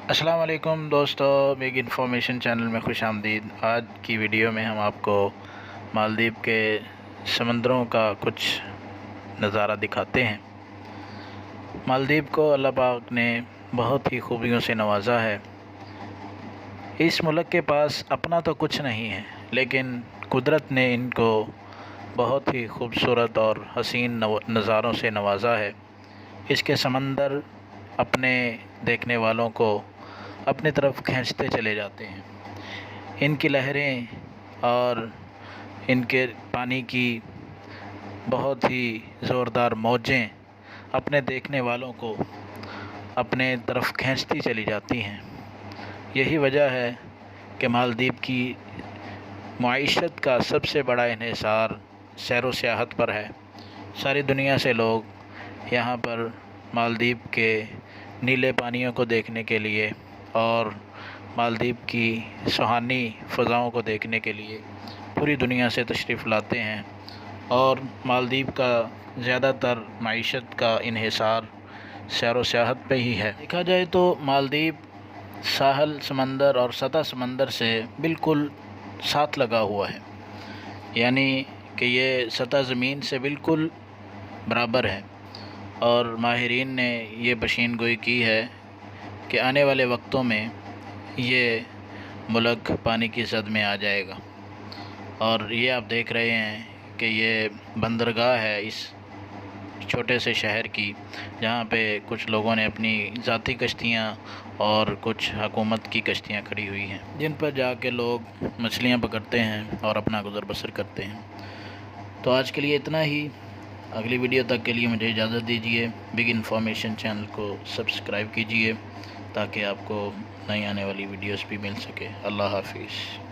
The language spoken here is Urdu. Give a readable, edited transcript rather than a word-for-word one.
السلام علیکم دوستو، بگ انفارمیشن چینل میں خوش آمدید۔ آج کی ویڈیو میں ہم آپ کو مالدیپ کے سمندروں کا کچھ نظارہ دکھاتے ہیں۔ مالدیپ کو اللہ پاک نے بہت ہی خوبیوں سے نوازا ہے۔ اس ملک کے پاس اپنا تو کچھ نہیں ہے، لیکن قدرت نے ان کو بہت ہی خوبصورت اور حسین نظاروں سے نوازا ہے۔ اس کے سمندر اپنے دیکھنے والوں کو اپنی طرف کھینچتے چلے جاتے ہیں۔ ان کی لہریں اور ان کے پانی کی بہت ہی زوردار موجیں اپنے دیکھنے والوں کو اپنے طرف کھینچتی چلی جاتی ہیں۔ یہی وجہ ہے کہ مالدیپ کی معیشت کا سب سے بڑا انحصار سیر و سیاحت پر ہے۔ ساری دنیا سے لوگ یہاں پر مالدیپ کے نیلے پانیوں کو دیکھنے کے لیے اور مالدیپ کی سہانی فضاؤں کو دیکھنے کے لیے پوری دنیا سے تشریف لاتے ہیں، اور مالدیپ کا زیادہ تر معیشت کا انحصار سیر و سیاحت پہ ہی ہے۔ دیکھا جائے تو مالدیپ ساحل سمندر اور سطح سمندر سے بالکل ساتھ لگا ہوا ہے، یعنی کہ یہ سطح زمین سے بالکل برابر ہے، اور ماہرین نے یہ پیشین گوئی کی ہے کہ آنے والے وقتوں میں یہ ملک پانی کی زد میں آ جائے گا۔ اور یہ آپ دیکھ رہے ہیں کہ یہ بندرگاہ ہے اس چھوٹے سے شہر کی، جہاں پہ کچھ لوگوں نے اپنی ذاتی کشتیاں اور کچھ حکومت کی کشتیاں کھڑی ہوئی ہیں، جن پر جا کے لوگ مچھلیاں پکڑتے ہیں اور اپنا گزر بسر کرتے ہیں۔ تو آج کے لیے اتنا ہی۔ اگلی ویڈیو تک کے لیے مجھے اجازت دیجیے۔ بگ انفارمیشن چینل کو سبسکرائب کیجیے تاکہ آپ کو نئی آنے والی ویڈیوز بھی مل سکے۔ اللہ حافظ۔